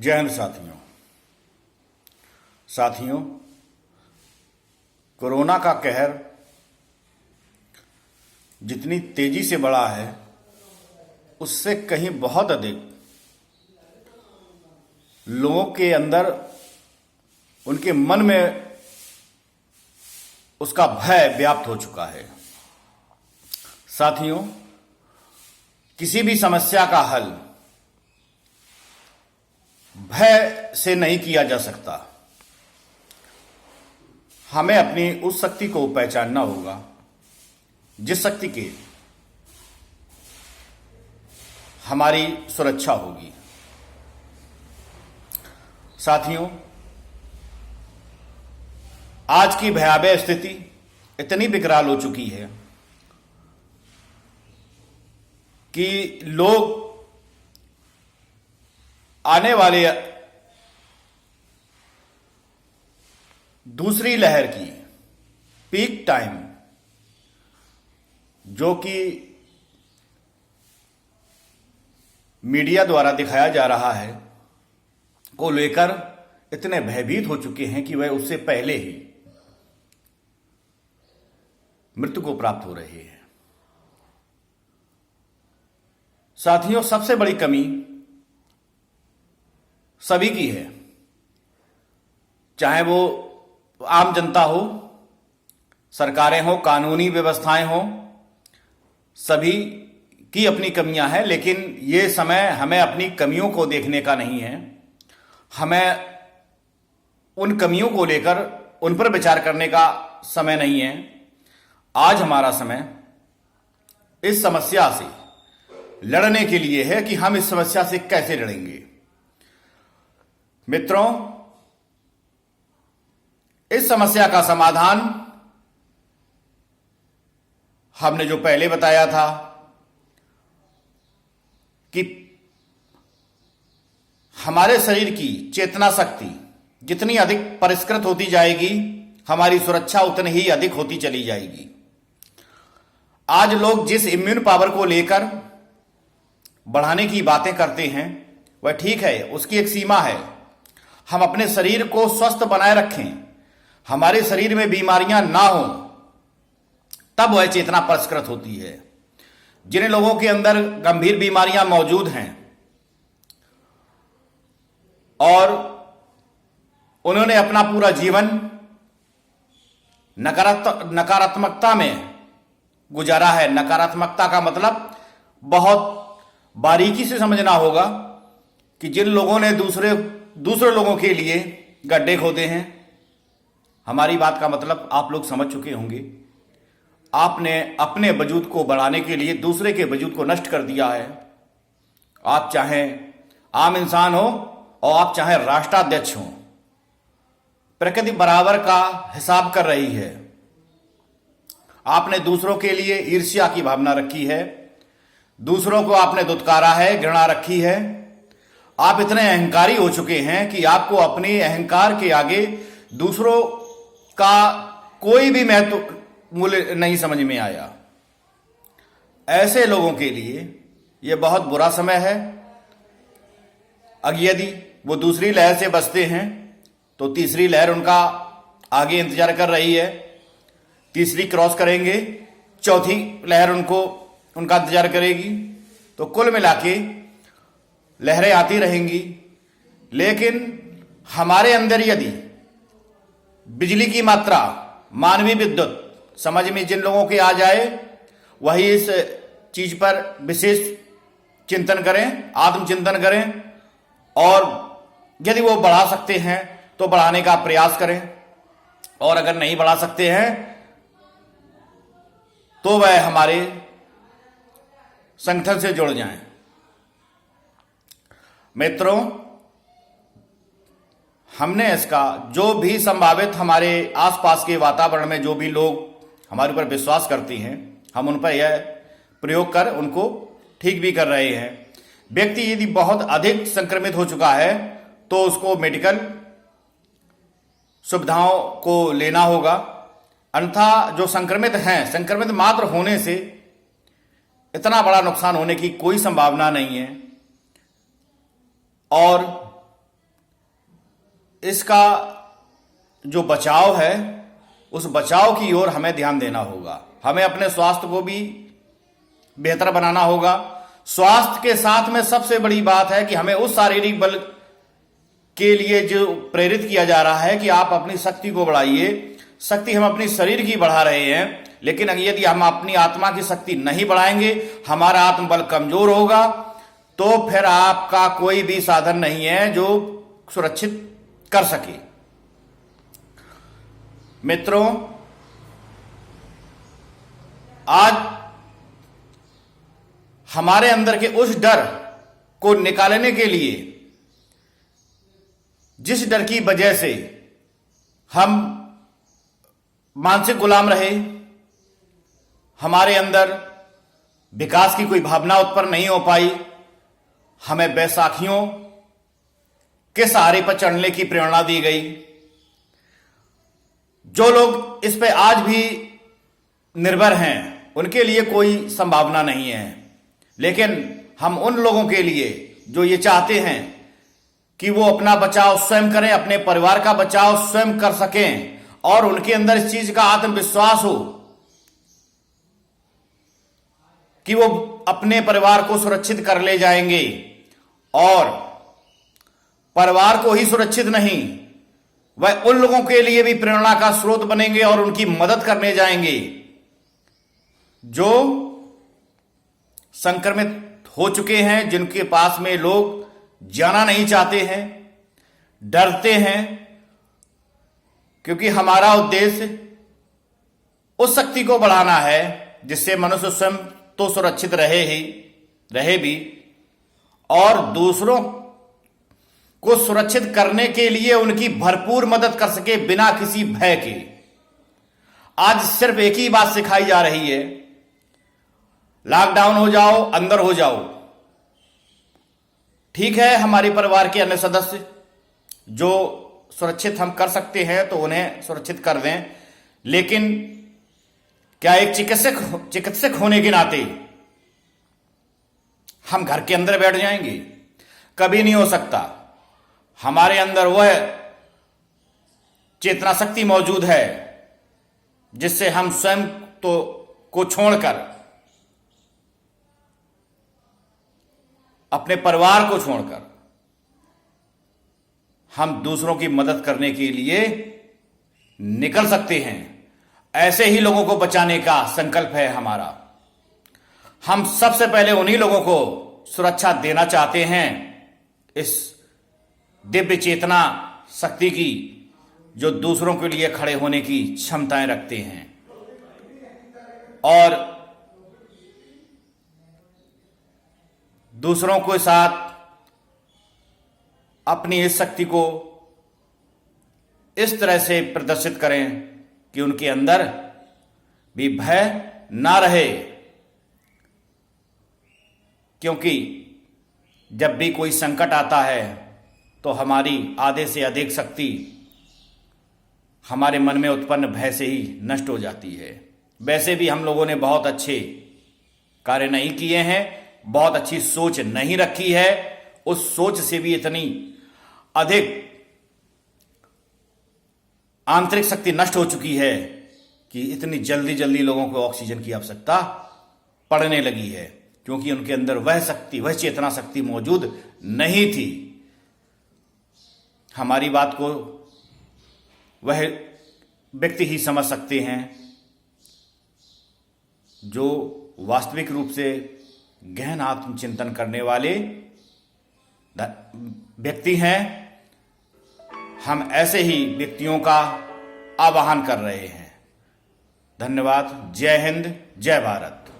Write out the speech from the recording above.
जय हिंद साथियों, कोरोना का कहर जितनी तेजी से बढ़ा है उससे कहीं बहुत अधिक लोगों के अंदर, उनके मन में उसका भय व्याप्त हो चुका है। साथियों, किसी भी समस्या का हल भय से नहीं किया जा सकता। हमें अपनी उस शक्ति को पहचानना होगा जिस शक्ति के हमारी सुरक्षा होगी। साथियों, आज की भयावह स्थिति इतनी विकराल हो चुकी है कि लोग आने वाले दूसरी लहर की पीक टाइम, जो कि मीडिया द्वारा दिखाया जा रहा है, को लेकर इतने भयभीत हो चुके हैं कि वह उससे पहले ही मृत्यु को प्राप्त हो रहे हैं। साथियों, सबसे बड़ी कमी सभी की है, चाहे वो आम जनता हो, सरकारें हो, कानूनी व्यवस्थाएं हो, सभी की अपनी कमियां हैं। लेकिन ये समय हमें अपनी कमियों को देखने का नहीं है, हमें उन कमियों को लेकर उन पर विचार करने का समय नहीं है। आज हमारा समय इस समस्या से लड़ने के लिए है कि हम इस समस्या से कैसे लड़ेंगे। मित्रों, इस समस्या का समाधान हमने जो पहले बताया था कि हमारे शरीर की चेतना शक्ति जितनी अधिक परिष्कृत होती जाएगी, हमारी सुरक्षा उतनी ही अधिक होती चली जाएगी। आज लोग जिस इम्यून पावर को लेकर बढ़ाने की बातें करते हैं वह ठीक है, उसकी एक सीमा है। हम अपने शरीर को स्वस्थ बनाए रखें, हमारे शरीर में बीमारियां ना हो, तब वह चेतना परिष्कृत होती है। जिन लोगों के अंदर गंभीर बीमारियां मौजूद हैं और उन्होंने अपना पूरा जीवन नकारात्मकता में गुजारा है। नकारात्मकता का मतलब बहुत बारीकी से समझना होगा कि जिन लोगों ने दूसरे लोगों के लिए गड्ढे खोदे हैं, हमारी बात का मतलब आप लोग समझ चुके होंगे। आपने अपने वजूद को बढ़ाने के लिए दूसरे के वजूद को नष्ट कर दिया है। आप चाहे आम इंसान हो और आप चाहे राष्ट्राध्यक्ष हो, प्रकृति बराबर का हिसाब कर रही है। आपने दूसरों के लिए ईर्ष्या की भावना रखी है, दूसरों को आपने दुत्कारा है, घृणा रखी है। आप इतने अहंकारी हो चुके हैं कि आपको अपने अहंकार के आगे दूसरों का कोई भी महत्व मूल्य नहीं समझ में आया। ऐसे लोगों के लिए यह बहुत बुरा समय है। अब यदि वो दूसरी लहर से बचते हैं तो तीसरी लहर उनका आगे इंतजार कर रही है। तीसरी क्रॉस करेंगे, चौथी लहर उनका इंतजार करेगी। तो कुल मिला के लहरें आती रहेंगी। लेकिन हमारे अंदर यदि बिजली की मात्रा, मानवीय विद्युत समझ में जिन लोगों के आ जाए, वही इस चीज पर विशेष चिंतन करें, आत्मचिंतन करें, और यदि वो बढ़ा सकते हैं तो बढ़ाने का प्रयास करें, और अगर नहीं बढ़ा सकते हैं तो वह हमारे संगठन से जुड़ जाएं। मित्रों, हमने इसका जो भी संभावित हमारे आसपास के वातावरण में जो भी लोग हमारे ऊपर विश्वास करते हैं, हम उन पर यह प्रयोग कर उनको ठीक भी कर रहे हैं। व्यक्ति यदि बहुत अधिक संक्रमित हो चुका है तो उसको मेडिकल सुविधाओं को लेना होगा, अन्यथा जो संक्रमित हैं, संक्रमित मात्र होने से इतना बड़ा नुकसान होने की कोई संभावना नहीं है। और इसका जो बचाव है, उस बचाव की ओर हमें ध्यान देना होगा। हमें अपने स्वास्थ्य को भी बेहतर बनाना होगा। स्वास्थ्य के साथ में सबसे बड़ी बात है कि हमें उस शारीरिक बल के लिए जो प्रेरित किया जा रहा है कि आप अपनी शक्ति को बढ़ाइए। शक्ति हम अपनी शरीर की बढ़ा रहे हैं, लेकिन यदि हम अपनी आत्मा की शक्ति नहीं बढ़ाएंगे, हमारा आत्मबल कमजोर होगा, तो फिर आपका कोई भी साधन नहीं है जो सुरक्षित कर सके। मित्रों, आज हमारे अंदर के उस डर को निकालने के लिए, जिस डर की वजह से हम मानसिक गुलाम रहे, हमारे अंदर विकास की कोई भावना उत्पन्न नहीं हो पाई, हमें बैसाखियों के सहारे पर चढ़ने की प्रेरणा दी गई। जो लोग इस पे आज भी निर्भर हैं, उनके लिए कोई संभावना नहीं है, लेकिन हम उन लोगों के लिए जो ये चाहते हैं कि वो अपना बचाव स्वयं करें, अपने परिवार का बचाव स्वयं कर सकें और उनके अंदर इस चीज का आत्मविश्वास हो कि वो अपने परिवार को सुरक्षित कर ले जाएंगे, और परिवार को ही सुरक्षित नहीं, वह उन लोगों के लिए भी प्रेरणा का स्रोत बनेंगे और उनकी मदद करने जाएंगे जो संक्रमित हो चुके हैं, जिनके पास में लोग जाना नहीं चाहते हैं, डरते हैं, क्योंकि हमारा उद्देश्य उस शक्ति को बढ़ाना है जिससे मनुष्य स्वयं तो सुरक्षित रहे भी, और दूसरों को सुरक्षित करने के लिए उनकी भरपूर मदद कर सके बिना किसी भय के। आज सिर्फ एक ही बात सिखाई जा रही है, लॉकडाउन हो जाओ, अंदर हो जाओ। ठीक है, हमारे परिवार के अन्य सदस्य जो सुरक्षित हम कर सकते हैं तो उन्हें सुरक्षित कर दें, लेकिन क्या एक चिकित्सक होने के नाते हम घर के अंदर बैठ जाएंगे? कभी नहीं हो सकता। हमारे अंदर वह चेतना शक्ति मौजूद है जिससे हम स्वयं को छोड़कर, अपने परिवार को छोड़कर, हम दूसरों की मदद करने के लिए निकल सकते हैं। ऐसे ही लोगों को बचाने का संकल्प है हमारा। हम सबसे पहले उन्हीं लोगों को सुरक्षा देना चाहते हैं, इस दिव्य चेतना शक्ति की, जो दूसरों के लिए खड़े होने की क्षमताएं रखते हैं, और दूसरों के साथ अपनी इस शक्ति को इस तरह से प्रदर्शित करें कि उनके अंदर भी भय ना रहे, क्योंकि जब भी कोई संकट आता है तो हमारी आधे से अधिक शक्ति हमारे मन में उत्पन्न भय से ही नष्ट हो जाती है। वैसे भी हम लोगों ने बहुत अच्छे कार्य नहीं किए हैं, बहुत अच्छी सोच नहीं रखी है, उस सोच से भी इतनी अधिक आंतरिक शक्ति नष्ट हो चुकी है कि इतनी जल्दी जल्दी लोगों को ऑक्सीजन की आवश्यकता पड़ने लगी है, क्योंकि उनके अंदर वह शक्ति, वह चेतना शक्ति मौजूद नहीं थी। हमारी बात को वह व्यक्ति ही समझ सकते हैं जो वास्तविक रूप से गहन आत्मचिंतन करने वाले व्यक्ति हैं। हम ऐसे ही व्यक्तियों का आह्वान कर रहे हैं। धन्यवाद। जय हिंद, जय भारत।